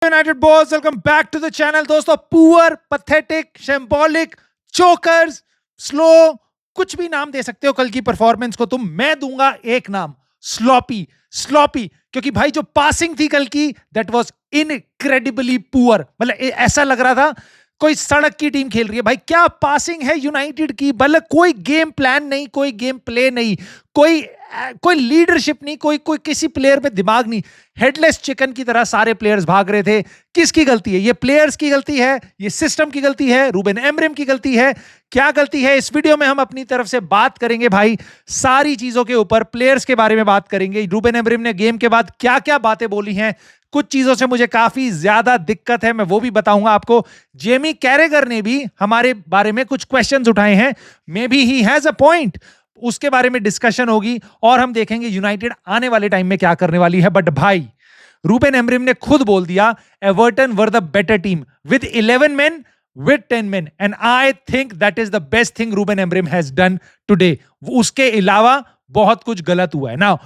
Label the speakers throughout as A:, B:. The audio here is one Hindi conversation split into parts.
A: United boys, welcome back to the channel. दोस्तों पुअर, पैथेटिक, शैम्बॉलिक, चोकर्स, स्लो, कुछ भी नाम दे सकते हो कल की परफॉर्मेंस को तुम. मैं दूंगा एक नाम, स्लॉपी. स्लॉपी क्योंकि भाई जो पासिंग थी कल की, दैट वाज इनक्रेडिबली पुअर. मतलब ऐसा लग रहा था कोई सड़क की टीम खेल रही है. भाई क्या पासिंग है यूनाइटेड की. मतलब कोई गेम प्लान नहीं, कोई गेम प्ले नहीं, कोई लीडरशिप नहीं, कोई किसी प्लेयर पे दिमाग नहीं. हेडलेस चिकन की तरह सारे प्लेयर्स भाग रहे थे. किसकी गलती है? ये प्लेयर्स की गलती है, ये सिस्टम की गलती है, रूबेन एमरिम की गलती है. क्या गलती है? इस वीडियो में हम अपनी तरफ से बात करेंगे भाई, सारी चीजों के ऊपर. प्लेयर्स के बारे में बात करेंगे, रूबेन एमरिम ने गेम के बाद क्या क्या बातें बोली हैं. कुछ चीजों से मुझे काफी ज्यादा दिक्कत है, मैं वो भी बताऊंगा आपको. जेमी कैरेगर ने भी हमारे बारे में कुछ क्वेश्चंस उठाए हैं. May be he has a point, उसके बारे में डिस्कशन होगी. और हम देखेंगे यूनाइटेड आने वाले टाइम में क्या करने वाली है. बट भाई रूबेन एमरिम ने खुद बोल दिया, Everton were the better team with 11 men, with 10 men, and I think that is the best thing Ruben Amorim has done today. उसके अलावा बहुत कुछ गलत हुआ है. Now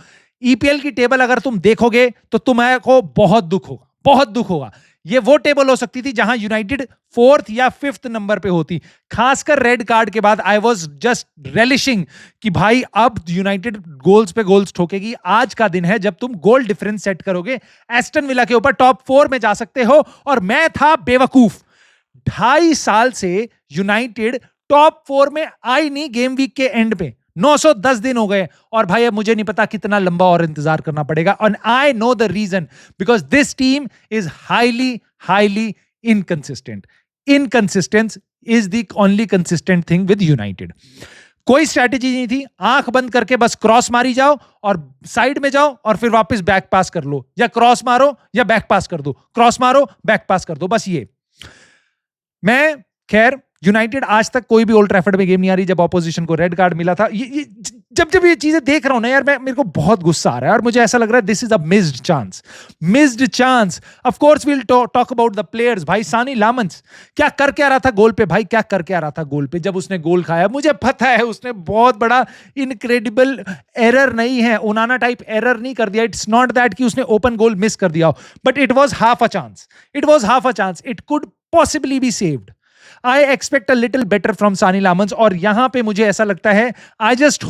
A: ईपीएल की टेबल अगर तुम देखोगे तो तुम्हें बहुत दुख होगा, बहुत दुख होगा. ये वो टेबल हो सकती थी जहां यूनाइटेड 4th या 5th नंबर पे होती. खासकर रेड कार्ड के बाद आई वाज जस्ट रेलिशिंग कि भाई अब यूनाइटेड गोल्स पे गोल्स ठोकेगी. आज का दिन है जब तुम गोल डिफरेंस सेट करोगे, एस्टन विला के ऊपर टॉप 4 में जा सकते हो. और मैं था बेवकूफ. 2.5 साल से यूनाइटेड टॉप 4 में आई नहीं गेम वीक के एंड पे. 910 दिन हो गए और भाई अब मुझे नहीं पता कितना लंबा और इंतजार करना पड़ेगा. And I know the reason, because this team is highly inconsistent. Inconsistency is the only consistent thing with United. कोई स्ट्रैटेजी नहीं थी. आंख बंद करके बस क्रॉस मारी जाओ और साइड में जाओ और फिर वापस बैक पास कर लो, या क्रॉस मारो या बैक पास कर दो, क्रॉस मारो बैक पास कर दो, बस ये. मैं खैर यूनाइटेड आज तक कोई भी ओल्ड ट्रैफर्ड में गेम नहीं आ रही जब ऑपोजिशन को रेड कार्ड मिला था. जब ये चीजें देख रहा हूं ना यार, मेरे को बहुत गुस्सा आ रहा है और मुझे ऐसा लग रहा है this is a missed chance. Of course we will talk about the players. भाई सानी लामंस क्या रहा था गोल पे. भाई क्या करके आ रहा था गोल पे जब उसने गोल खाया. मुझे पता है उसने बहुत बड़ा इनक्रेडिबल एरर नहीं है, ओनाना टाइप एरर नहीं कर दिया. इट्स नॉट दैट कि उसने ओपन गोल मिस कर दिया हो, but it was half a chance. It could possibly be saved. I expect a little better from Sani Lamans. और यहां पे मुझे ऐसा लगता है, I just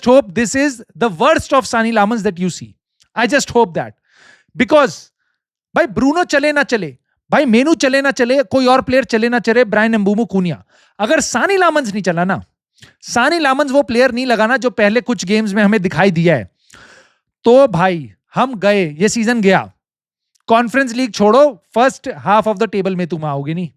A: hope this is the worst of Sani Lamans that you see. I just hope that. Because भाई ब्रूनो चले ना चले, भाई मेनू चले ना चले, कोई और प्लेयर चले ना चले, ब्रायन एम्बूमो, कुनिया, अगर सानी लामंस नहीं चला ना, सानी लामंस वो प्लेयर नहीं लगाना जो पहले कुछ गेम्स में हमें दिखाई दिया है, तो भाई हम गए, ये सीजन गया. कॉन्फ्रेंस लीग छोड़ो, first half of the table में तुम आओगे नहीं.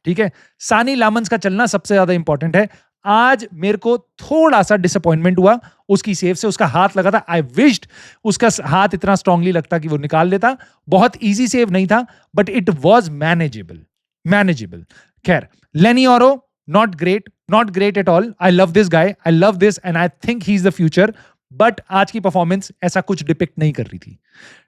A: ठीक है, सानी लामंस का चलना सबसे ज्यादा इंपॉर्टेंट है. आज मेरे को थोड़ा सा डिसअपॉइंटमेंट हुआ उसकी सेव से. उसका हाथ लगा था, आई विश्ड उसका हाथ इतना स्ट्रांगली लगता कि वो निकाल लेता. बहुत इजी सेव नहीं था, बट इट वाज मैनेजेबल. खैर, लेनी ओरो not great at all. I love this guy, I love this and I think he is the future. But आज की परफॉर्मेंस ऐसा कुछ डिपिक्ट नहीं कर रही थी.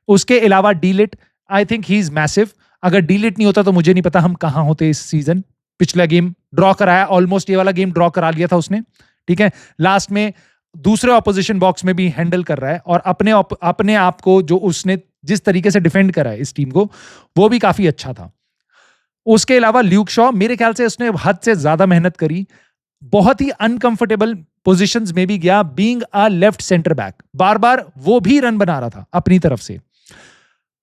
A: उसके अलावा de Ligt, I think he is massive. अगर डीलिट नहीं होता तो मुझे नहीं पता हम कहां होते इस सीजन. पिछला गेम ड्रॉ कराया, ऑलमोस्ट ये वाला गेम ड्रॉ करा लिया था उसने. ठीक है, लास्ट में दूसरे ऑपोजिशन बॉक्स में भी हैंडल कर रहा है और अपने आप को जो उसने जिस तरीके से डिफेंड करा है इस टीम को, वो भी काफी अच्छा था. उसके अलावा ल्यूक शॉ, मेरे ख्याल से उसने हद से ज्यादा मेहनत करी. बहुत ही अनकंफर्टेबल पोजिशंस में भी गया, being a left centre back. बार बार वो भी रन बना रहा था अपनी तरफ से,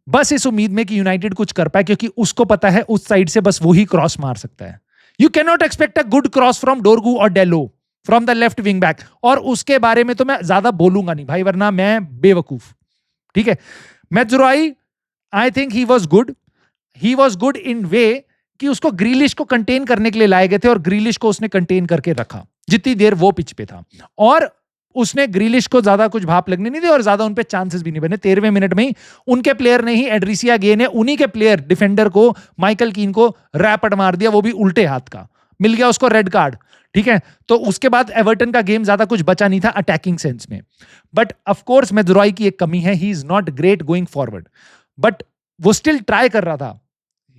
A: बस इस उम्मीद में कि यूनाइटेड कुछ कर पाए, क्योंकि उसको पता है उस साइड से बस वही क्रॉस मार सकता है. You can not expect a good cross from डोरगू और डेलो from the left wing back. और उसके बारे में तो मैं ज्यादा बोलूंगा नहीं भाई, वरना मैं बेवकूफ. ठीक है, Mazraoui, I think he was good in way कि उसको ग्रीलिश को कंटेन करने के लिए लाए गए थे और ग्रीलिश को उसने कंटेन करके रखा जितनी देर वो पिच पे था. और उसने ग्रीलिश को ज्यादा कुछ भाप लगने नहीं दी और ज्यादा उन पे चांसेस भी नहीं बने. 13वें मिनट में ही उनके प्लेयर ने ही, एड्रिसिया गे ने उन्हीं के प्लेयर डिफेंडर को, माइकल कीन को रैपट मार दिया, वो भी उल्टे हाथ का. मिल गया उसको रेड कार्ड. ठीक है, तो उसके बाद एवर्टन का गेम ज्यादा कुछ बचा नहीं था अटैकिंग सेंस में. बट ऑफ कोर्स मेजुराई की एक कमी है, he is not great going forward, but वो स्टिल ट्राई कर रहा था.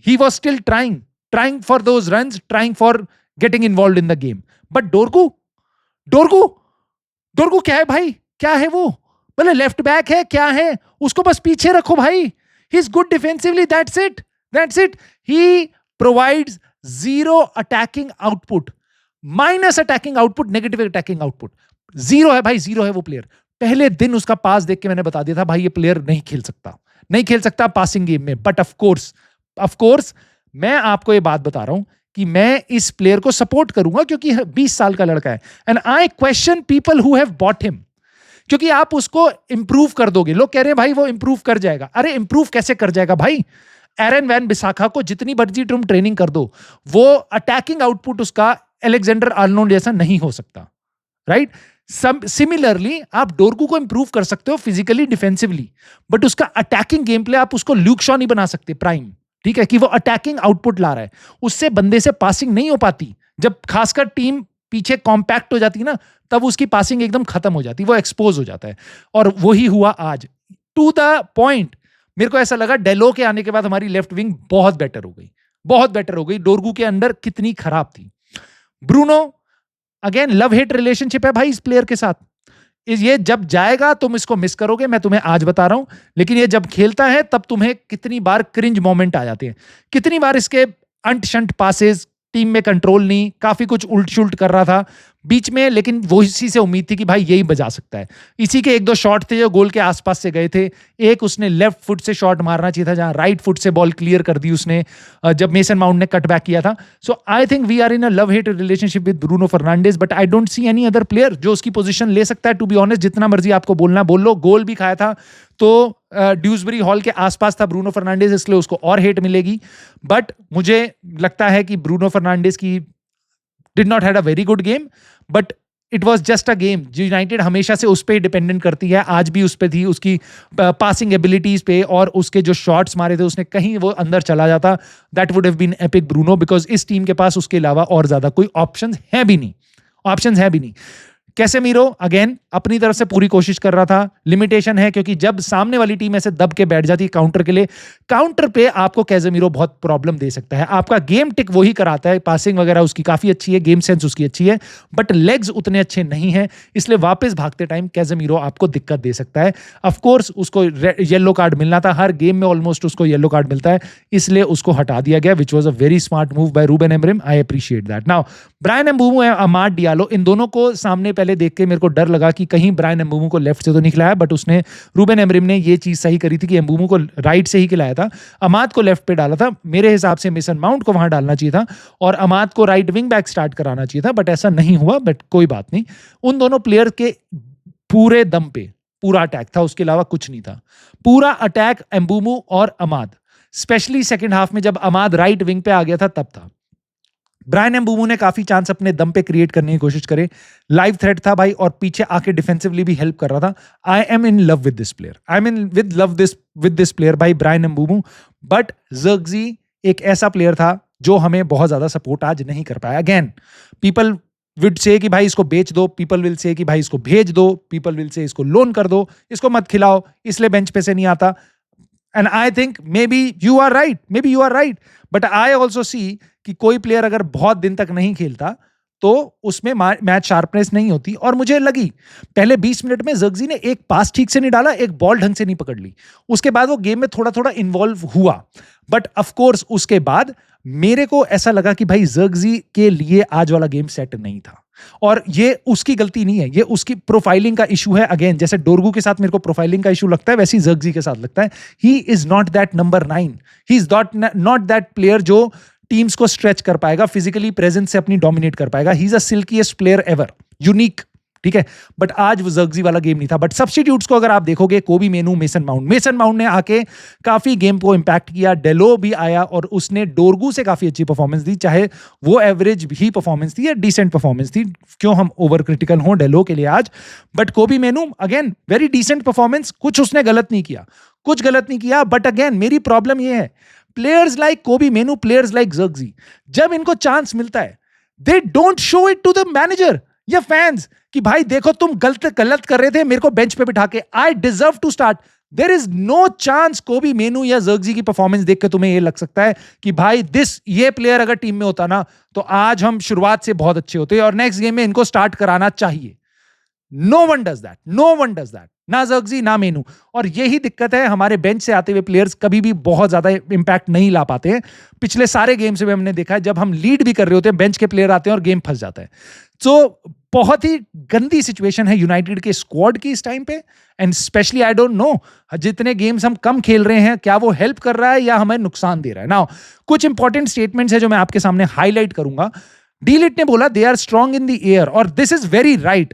A: He was still trying for those runs, trying for getting involve in the game. But डोरगू क्या है भाई, क्या है वो? मतलब लेफ्ट बैक है क्या है? उसको बस पीछे रखो भाई. He's good defensively. That's it. That's it. He provides zero attacking output, minus attacking output, negative attacking output. Zero है भाई, जीरो है वो प्लेयर. पहले दिन उसका पास देख के मैंने बता दिया था भाई ये प्लेयर नहीं खेल सकता, नहीं खेल सकता पासिंग गेम में. बट ऑफ कोर्स मैं आपको ये बात बता रहा हूं कि मैं इस प्लेयर को सपोर्ट करूंगा क्योंकि 20 साल का लड़का है. And I question people who have bought him, क्योंकि आप उसको इंप्रूव कर दोगे. लोग कह रहे हैं भाई वो इंप्रूव कर जाएगा. अरे इंप्रूव कैसे कर जाएगा भाई? एरन वैन बिसाखा को जितनी मर्जी तुम ट्रेनिंग कर दो, वो अटैकिंग आउटपुट उसका अलेक्जेंडर आर्नोल्ड जैसा नहीं हो सकता. राइट? सिमिलरली आप डोरगू को इंप्रूव कर सकते हो फिजिकली, डिफेंसिवली, बट उसका अटैकिंग गेम प्ले आप उसको ल्यूक शॉ नहीं बना सकते प्राइम. ठीक है कि वो अटैकिंग आउटपुट ला रहा है, उससे बंदे से पासिंग नहीं हो पाती. जब खासकर टीम पीछे कॉम्पैक्ट हो जाती है ना, तब उसकी पासिंग एकदम खत्म हो जाती है, वो एक्सपोज हो जाता है. और वही हुआ आज. टू द पॉइंट मेरे को ऐसा लगा डेलो के आने के बाद हमारी लेफ्ट विंग बहुत बेटर हो गई, बहुत बेटर हो गई. डोरगू के अंदर कितनी खराब थी. Bruno again love hate relationship है भाई इस प्लेयर के साथ. ये जब जाएगा तुम इसको मिस करोगे, मैं तुम्हें आज बता रहा हूं. लेकिन ये जब खेलता है तब तुम्हें कितनी बार क्रिंज मोमेंट आ जाते हैं, कितनी बार इसके अंट शंट पासेस, टीम में कंट्रोल नहीं, काफी कुछ उल्ट शुल्ट कर रहा था बीच में. लेकिन वो इसी से उम्मीद थी कि भाई यही बजा सकता है. इसी के एक दो शॉट थे जो गोल के आसपास से गए थे. एक उसने लेफ्ट फुट से शॉट मारना चाहिए था, जहां राइट फुट से बॉल क्लियर कर दी उसने जब मेसन माउंट ने कट बैक किया था. So I think we are in a love hate relationship with Bruno Fernandes, but I don't see any other player जो उसकी पोजीशन ले सकता है. टू बी ऑनेस्ट, जितना मर्जी आपको बोलना बोल लो. गोल भी खाया था तो ड्यूसबरी हॉल के आसपास था ब्रूनो फर्नांडिस, इसलिए उसको और हेट मिलेगी. बट मुझे लगता है कि ब्रूनो फर्नांडिस की did not had a very good game, but it was just a game. United हमेशा से उस पर डिपेंडेंट करती है, आज भी उस पर थी, उसकी पासिंग एबिलिटीज पे, और उसके जो शॉट्स मारे थे उसने कहीं वो अंदर चला जाता. That would have been epic Bruno, because इस टीम के पास उसके अलावा और ज्यादा कोई ऑप्शंस है भी नहीं. कैसेमीरो अगेन अपनी तरफ से पूरी कोशिश कर रहा था. लिमिटेशन है क्योंकि जब सामने वाली टीम ऐसे दब के बैठ जाती है काउंटर के लिए, काउंटर पे आपको कैसेमीरो बहुत प्रॉब्लम दे सकता है. आपका गेम टिक वही कराता है, पासिंग वगैरह उसकी काफी अच्छी है, गेम सेंस उसकी अच्छी है, बट लेग्स उतने अच्छे नहीं है, इसलिए वापस भागते टाइम कैसेमीरो आपको दिक्कत दे सकता है. ऑफ कोर्स उसको येलो कार्ड मिलना था, हर गेम में ऑलमोस्ट उसको येलो कार्ड मिलता है, इसलिए उसको हटा दिया गया, which was a very smart move by Ruben Amorim. I appreciate that. Now Bryan Mbeumo and Amad Diallo, इन दोनों को सामने पहले देख के मेरे को डर लगा कि कहीं ब्रायन एम्बूमो को लेफ्ट से तो नहीं खिलाया, बट उसने रूबेन एमरिम ने ये चीज सही करी थी कि एम्बूमो को राइट से ही खिलाया था, अमाद को लेफ्ट पे डाला था. मेरे हिसाब से मेसन माउंट को वहां डालना चाहिए था और अमाद को राइट विंग बैक स्टार्ट कराना चाहिए था, बट ऐसा नहीं हुआ. बट कोई बात नहीं. उन दोनों प्लेयर के पूरे दम पे पूरा अटैक था, उसके अलावा कुछ नहीं था. पूरा अटैक एम्बूमो और अमाद, स्पेशली सेकंड हाफ में जब अमाद राइट विंग पे आ गया था तब था. ब्रायन एम्बूमो ने काफी चांस अपने दम पे क्रिएट करने की कोशिश करे, लाइव थ्रेट था भाई, और पीछे आके डिफेंसिवली भी हेल्प कर रहा था. I am in love with this player, I am in with this player भाई, ब्रायन एम्बूमो. बट ज़र्क्ज़ी एक ऐसा प्लेयर था जो हमें बहुत ज्यादा सपोर्ट आज नहीं कर पाया. अगेन पीपल विल से कि भाई इसको बेच दो, पीपल विल से कि भाई इसको भेज दो, पीपल विल से इसको लोन कर दो, इसको मत खिलाओ, इसलिए बेंच पे से नहीं आता. And I think maybe you are right, but I also see कि कोई प्लेयर अगर बहुत दिन तक नहीं खेलता तो उसमें मैच शार्पनेस नहीं होती. और मुझे लगी पहले 20 मिनट में ज़र्क्ज़ी ने एक पास ठीक से नहीं डाला, एक बॉल ढंग से नहीं पकड़ ली, उसके बाद वो गेम में थोड़ा थोड़ा इन्वॉल्व हुआ. बट ऑफ कोर्स उसके बाद मेरे को ऐसा लगा कि भाई ज़र्क्ज़ी के लिए आज वाला गेम सेट नहीं था, और ये उसकी गलती नहीं है, ये उसकी प्रोफाइलिंग का इशू है. अगेन जैसे डोरगू के साथ मेरे को प्रोफाइलिंग का इशू लगता है, वैसे ही ज़र्क्ज़ी के साथ लगता है. He is not that number 9, he is not that player जो टीम्स को स्ट्रेच कर पाएगा, फिजिकली प्रेजेंस से अपनी डोमिनेट कर पाएगा. He is a silkiest player ever, unique. ठीक है, बट आज वो ज़र्क्ज़ी वाला गेम नहीं था. बट सब्स्टिट्यूट्स को अगर आप देखोगे, कोबी मेनू, मेसन माउंट ने आके काफी गेम को इंपैक्ट किया. डेलो भी आया और उसने डोरगू से काफी अच्छी परफॉर्मेंस दी, चाहे वो एवरेज ही परफॉर्मेंस थी या डिसेंट परफॉर्मेंस थी. क्यों हम ओवर क्रिटिकल हों डेलो के लिए आज. But Kobbie Mainoo again very decent performance, कुछ उसने गलत नहीं किया. बट अगेन मेरी प्रॉब्लम ये है, प्लेयर्स लाइक कोबी मेनू, प्लेयर्स लाइक ज़र्क्ज़ी, जब इनको चांस मिलता है they don't show it to the manager या फैंस कि भाई देखो तुम गलत कर रहे थे, मेरे को बेंच पे बिठा के, I deserve to start. There is no chance Kobbie Mainoo या ज़र्क्ज़ी की परफॉर्मेंस देख के तुम्हें ये लग सकता है कि भाई ये प्लेयर अगर टीम में होता ना तो आज हम शुरुआत से बहुत अच्छे होते और नेक्स्ट गेम में इनको स्टार्ट कराना चाहिए. No one does that, no one does that, ना ज़र्क्ज़ी ना मेनू। और यही दिक्कत है, हमारे बेंच से आते हुए प्लेयर्स कभी भी बहुत ज्यादा इंपैक्ट नहीं ला पाते हैं। पिछले सारे गेम्स में हमने देखा है, जब हम लीड भी कर रहे होते हैं, बेंच के प्लेयर आते हैं और गेम फंस जाता है। तो बहुत ही गंदी सिचुएशन है यूनाइटेड के स्क्वाड की इस टाइम पे, and specially I don't know जितने गेम्स हम कम खेल रहे हैं, क्या वो हेल्प कर रहा है या हमें नुकसान दे रहा है। नाउ कुछ इंपॉर्टेंट स्टेटमेंट्स है जो मैं आपके सामने हाईलाइट करूंगा। डीलिट ने बोला they are strong in the air, और दिस इज वेरी राइट।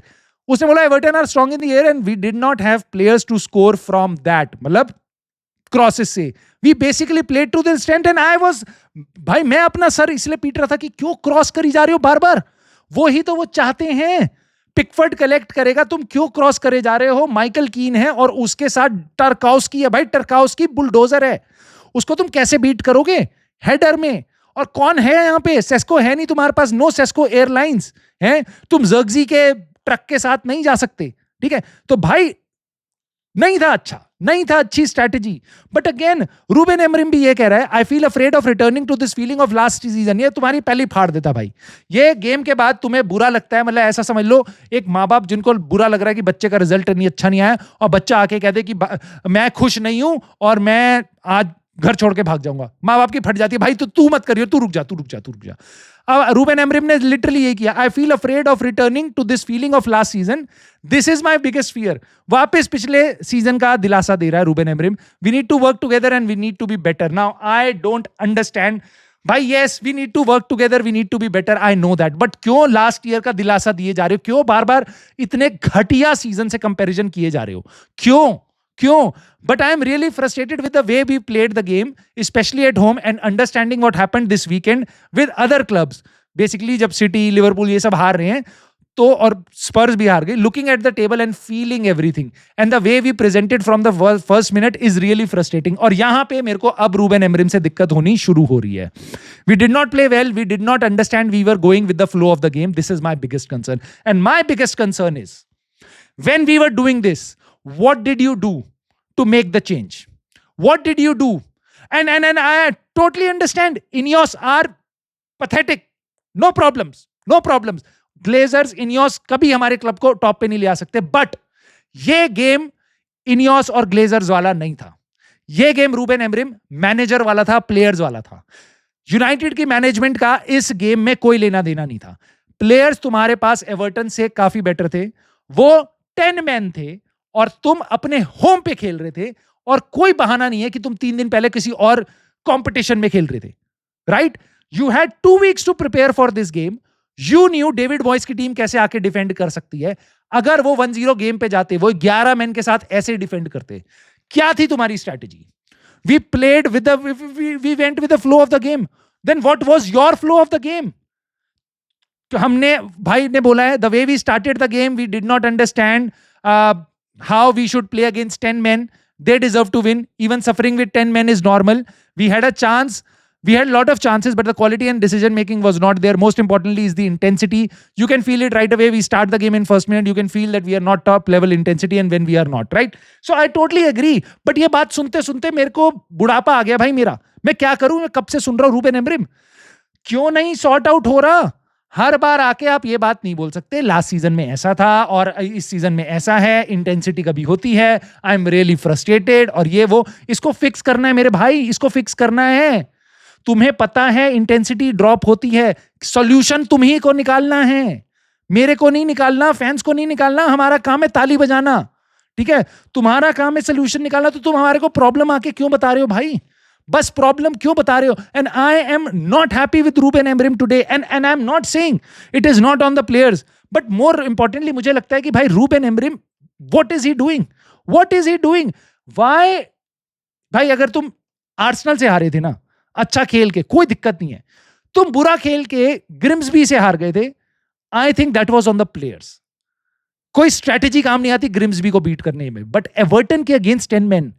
A: उसने बोला Everton are strong in the air and we did not have players to score from that, मतलब क्रॉसेस से। We basically played to the strength and I was, भाई मैं अपना सर इसलिए पीट रहा था कि क्यों क्रॉस करी जा रहे हो बार बार। वो ही तो वो चाहते हैं, पिकफोर्ड कलेक्ट करेगा, तुम क्यों क्रॉस करे जा रहे हो। माइकल कीन है और उसके साथ टरकाउस्की है, भाई टरकाउस्की बुलडोजर है, उसको तुम कैसे बीट करोगे हेडर में। और कौन है यहां पे, सेस्को है नहीं तुम्हारे पास, नो सेस्को एयरलाइंस है, तुम ज़र्क्ज़ी के ट्रक के साथ नहीं जा सकते, ठीक है। तो भाई नहीं था अच्छा, नहीं था अच्छी strategy. But again Ruben Amorim भी ये कह रहा है, I feel afraid of returning to this feeling of last season. ये तुम्हारी पहली फाड़ देता भाई, ये गेम के बाद तुम्हें बुरा लगता है। मतलब ऐसा समझ लो, एक माँ बाप जिनको बुरा लग रहा है कि बच्चे का रिजल्ट नहीं अच्छा नहीं आया, और बच्चा आके कहते कि मैं खुश नहीं हूं और मैं आज घर छोड़ के भाग जाऊंगा, माँ बाप की फट जाती है, भाई तो तू मत करियो, तू रुक जा, तू रुक जा, तू रुक जा। रूबेन एमरिम ने लिटरली ये किया, I feel afraid of returning to this feeling of last season, this is my biggest fear. वापस पिछले सीजन का दिलासा दे रहा है Ruben Amorim, we need to work together and we need to be better. Now I don't understand भाई, yes we need to work together, we need to be better, I know that, but क्यों लास्ट ईयर का दिलासा दिए जा रहे हो, क्यों बार बार इतने घटिया सीजन से कंपैरिजन किए जा रहे हो, क्यों क्यों। But I am really frustrated with the way we played the game, especially at home, and understanding what happened this weekend with other clubs. Basically, जब सिटी, लिवरपूल ये सब हार रहे हैं, तो और स्पर्स भी हार गए, looking at the table and feeling everything, and the way we presented from the first minute is really frustrating. और यहाँ पे मेरे को अब रूबेन एमरिम से दिक्कत होनी शुरू हो रही है। We did not play well, we did not understand, we were going with the flow of the game. This is my biggest concern, and my biggest concern is when we were doing this, what did you do to make the change? What did you do? And I totally understand, Ineos are pathetic, no problems, no problems. Glazers, Ineos कभी हमारे क्लब को टॉप पे नहीं ले आ सकते, बट ये गेम Ineos और Glazers वाला नहीं था। ये गेम रूबेन एमरिम मैनेजर वाला था, प्लेयर्स वाला था। यूनाइटेड की मैनेजमेंट का इस गेम में कोई लेना देना नहीं था। प्लेयर्स तुम्हारे पास एवर्टन से काफी बेटर थे, वो 10 मैन थे, और तुम अपने होम पे खेल रहे थे, और कोई बहाना नहीं है कि तुम 3 दिन पहले किसी और कंपटीशन में खेल रहे थे, right. You had 2 weeks to prepare for this game. You knew David Moyes की टीम कैसे आके डिफेंड कर सकती है। अगर वो 1-0 गेम पे जाते, वो 11 मैन के साथ ऐसे डिफेंड करते, क्या थी तुम्हारी strategy? We played with we went with the flow of the game, then what was your flow of the game? हमने, भाई ने बोला है, the way we started the game, we did not understand how we should play against 10 men. They deserve to win. Even suffering with 10 men is normal. We had a chance. We had a lot of chances, but the quality and decision making was not there. Most importantly is the intensity. You can feel it right away. We start the game in first minute. You can feel that we are not top level intensity, and when we are not, right? So I totally agree. But ये बात सुनते सुनते मेरे को बुढ़ापा आ गया भाई मेरा। मैं क्या करूं? मैं कब से सुन रहा हूं रूबेन एमरिम, क्यों नहीं सॉर्ट आउट हो रहा? हर बार आके आप ये बात नहीं बोल सकते, लास्ट सीजन में ऐसा था और इस सीजन में ऐसा है, इंटेंसिटी कभी होती है, आई एम रियली फ्रस्ट्रेटेड, और ये वो। इसको फिक्स करना है मेरे भाई, इसको फिक्स करना है। तुम्हें पता है इंटेंसिटी ड्रॉप होती है, सॉल्यूशन तुम्ही को निकालना है, मेरे को नहीं निकालना, फैंस को नहीं निकालना। हमारा काम है ताली बजाना, ठीक है? तुम्हारा काम है सोल्यूशन निकालना। तो तुम हमारे को प्रॉब्लम आके क्यों बता रहे हो भाई? बस प्रॉब्लम क्यों बता रहे हो? And I am not happy with Ruben Amorim today, and I am not saying it is not on the players, but more importantly मुझे लगता है कि भाई Ruben Amorim, what is he doing? What is he doing? Why? भाई अगर तुम आर्सेनल से हारे थे ना, अच्छा खेल के, कोई दिक्कत नहीं है। तुम बुरा खेल के ग्रिम्सबी से हार गए थे, I think that was on the players. कोई स्ट्रेटेजी काम नहीं आती ग्रिम्सबी को बीट करने में, बट एवर्टन के against 10 man,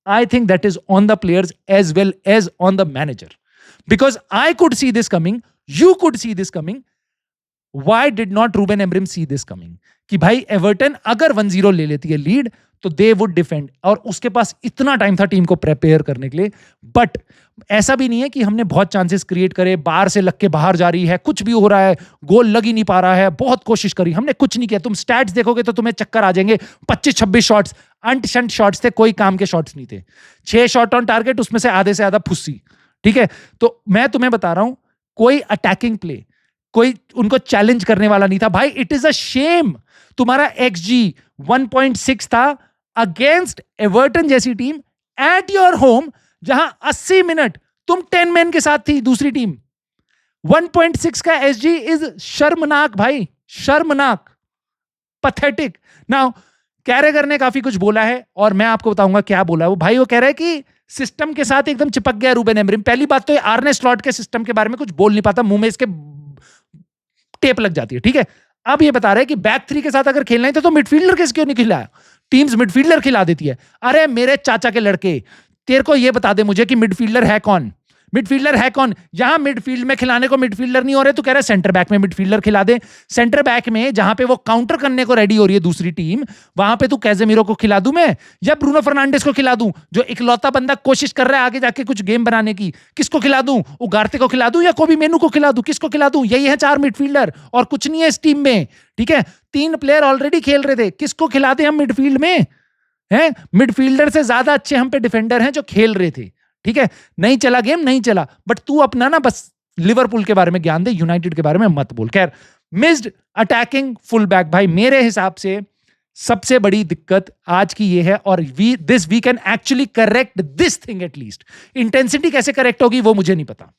A: I think that is on the players as well as on the manager. Because I could see this coming, you could see this coming. Why did not Ruben Amorim see this coming कि भाई एवर्टन अगर 1-0 ले लेती है लीड तो दे वुड डिफेंड, और उसके पास इतना टाइम था टीम को प्रिपेयर करने के लिए। बट ऐसा भी नहीं है कि हमने बहुत चांसेस क्रिएट करे, बाहर से लग के बाहर जा रही है, कुछ भी हो रहा है, गोल लग ही नहीं पा रहा है, बहुत कोशिश करी, हमने कुछ नहीं किया। तुम स्टैट्स देखोगे तो तुम्हें चक्कर आ जाएंगे। 25-26 शॉट्स, अंट शंट शॉट्स थे, कोई काम के शॉट्स नहीं थे। 6 शॉट ऑन टारगेट, उसमें से आधे से आधा फुस्सी। ठीक है, तो मैं तुम्हें बता रहा हूं, कोई अटैकिंग प्ले, कोई उनको चैलेंज करने वाला नहीं था भाई। इट इज अ शेम, तुम्हारा XG 1.6 था अगेंस्ट एवर्टन जैसी टीम एट योर होम, जहां 80 मिनट तुम 10 मैन के साथ थी दूसरी टीम। 1.6 का SG इज शर्मनाक भाई, शर्मनाक, पैथेटिक। नाउ कैरेगर ने काफी कुछ बोला है और मैं आपको बताऊंगा क्या बोला है वो। भाई वो कह रहा है कि सिस्टम के साथ एकदम चिपक गया रूबेन एमरिम। पहली बात तो आर्ने स्लॉट के सिस्टम के बारे में कुछ बोल नहीं पाता, मुंह में इसके टेप लग जाती है। ठीक है, अब ये बता रहे हैं कि बैक 3 के साथ अगर खेलना है तो मिडफील्डर किस क्यों नहीं खिलाया? टीम्स मिडफील्डर खिला देती है। अरे मेरे चाचा के लड़के, तेरे को ये बता दे मुझे कि मिडफील्डर है कौन? मिडफील्डर है कौन? जहां मिडफील्ड में खिलाने को मिडफील्डर नहीं हो रहे तो कह रहे सेंटर बैक में मिडफील्डर खिला दे। सेंटर बैक में जहां पे वो काउंटर करने को रेडी हो रही है दूसरी टीम, वहां पे तू कैजेमीरो को खिला दूं मैं, या ब्रूनो फर्नांडिस को खिला दूं, जो इकलौता बंदा कोशिश कर रहा है आगे जाके कुछ गेम बनाने की? किसको खिला दूं? उगारते को खिला दूं या कोबी मेनू को खिला दूं? किसको खिला दूं? यही है 4 मिडफील्डर और कुछ नहीं है इस टीम में। ठीक है, 3 प्लेयर ऑलरेडी खेल रहे थे, किसको खिला दे हम मिडफील्ड में? हैं, मिडफील्डर से ज्यादा अच्छे हम पे डिफेंडर हैं जो खेल रहे थे। ठीक है, नहीं चला गेम, नहीं चला। बट तू अपना ना बस लिवरपूल के बारे में ज्ञान दे, यूनाइटेड के बारे में मत बोल। खैर, मिस्ड अटैकिंग फुल बैक, भाई मेरे हिसाब से सबसे बड़ी दिक्कत आज की ये है, और we can actually correct this thing at least. Intensity कैसे करेक्ट होगी वो मुझे नहीं पता,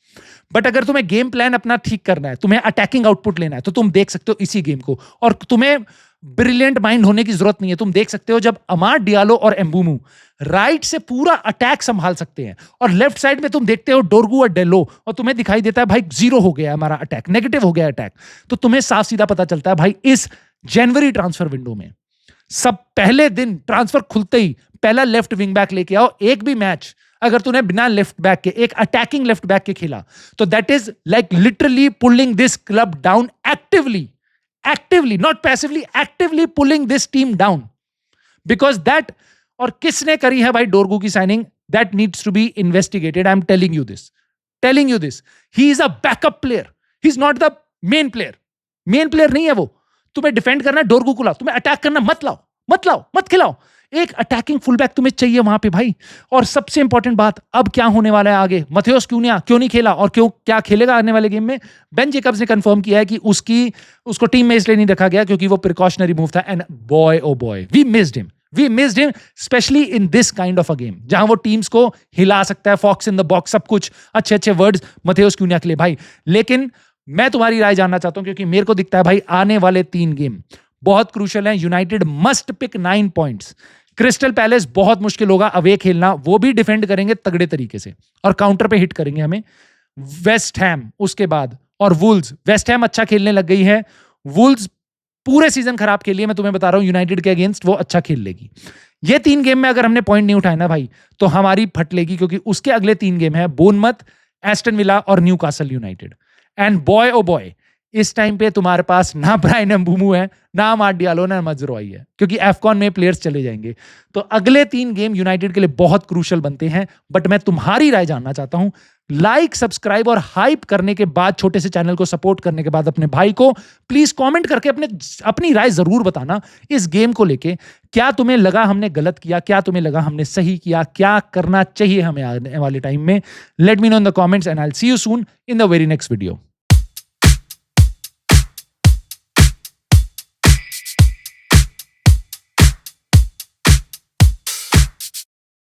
A: बट अगर तुम्हें गेम प्लान अपना ठीक करना है, तुम्हें अटैकिंग आउटपुट लेना है, तो तुम देख सकते हो इसी गेम को। और तुम्हें ब्रिलियंट माइंड होने की जरूरत नहीं है, तुम देख सकते हो जब अमाद डियालो और एम्बुमू राइट से पूरा अटैक संभाल सकते हैं, और लेफ्ट साइड में तुम देखते हो डोरगू और डेलो, और तुम्हें दिखाई देता है भाई 0 हो गया हमारा अटैक, नेगेटिव हो गया अटैक, तो तुम्हें साफ सीधा पता चलता है भाई इस जनवरी ट्रांसफर विंडो में सब पहले दिन ट्रांसफर खुलते ही पहला लेफ्ट विंग बैक लेके आओ। एक भी मैच अगर तूने बिना लेफ्ट बैक के एक अटैकिंग लेफ्ट बैक के खेला तो that is like literally pulling this club down actively, not passively, actively pulling this team down, because that, और किसने करी है भाई डोरगू की signing, that needs to be investigated. I am telling you this, he is a backup player, he is not the main player नहीं है वो। तुम्हें डिफेंड करना है, डोरगू को लाओ, तुम्हें अटैक करना मत खिलाओ। एक अटैकिंग फुलबैक तुम्हें चाहिए वहां पे भाई। और सबसे इंपॉर्टेंट बात, अब क्या होने वाला है आगे, मथेउस क्यूनिया क्यों नहीं खेला और क्या खेलेगा आने वाले गेम में? बेन जेकब्स ने कंफर्म किया है कि उसको टीम में इसलिए नहीं रखा गया क्योंकि वो प्रिकॉशनरी मूव था। And boy oh boy, we missed him especially in this kind of a game जहां वो टीम्स को हिला सकता है, फॉक्स इन द बॉक्स, सब कुछ अच्छे वर्ड्स मथेउस क्यूनिया के लिए भाई। लेकिन मैं तुम्हारी राय जानना चाहता हूं, क्योंकि मेरे को दिखता है भाई आने वाले 3 गेम बहुत क्रूशियल हैं। United must pick 9 points. Crystal Palace बहुत मुश्किल होगा अवे खेलना, वो भी डिफेंड करेंगे तगड़े तरीके से और काउंटर पे हिट करेंगे हमें। वेस्ट हैम उसके बाद, और वुल्व्स। वेस्ट हैम अच्छा खेलने लग गई है, वुल्व्स पूरे सीजन खराब खेली है, मैं तुम्हें बता रहा हूं यूनाइटेड के अगेंस्ट वो अच्छा खेल लेगी। ये 3 गेम में अगर हमने पॉइंट नहीं उठाए ना भाई तो हमारी फट लेगी, क्योंकि उसके अगले 3 गेम है बोर्नमथ, एस्टन विला और Newcastle United. And boy oh boy, इस टाइम पे तुम्हारे पास ना ब्रायन एम्बुमू है, ना अमाद डियालो, ना मजरोई है, क्योंकि एफकॉन में प्लेयर्स चले जाएंगे। तो अगले 3 गेम यूनाइटेड के लिए बहुत क्रूशियल बनते हैं। बट मैं तुम्हारी राय जानना चाहता हूं। लाइक, सब्सक्राइब और हाइप करने के बाद, छोटे से चैनल को सपोर्ट करने के बाद, अपने भाई को प्लीज कमेंट करके अपनी राय जरूर बताना इस गेम को लेके। क्या तुम्हें लगा हमने गलत किया, क्या तुम्हें लगा हमने सही किया, क्या करना चाहिए हमें आने वाले टाइम में? Let me know in the comments and I will see you soon in the very next video.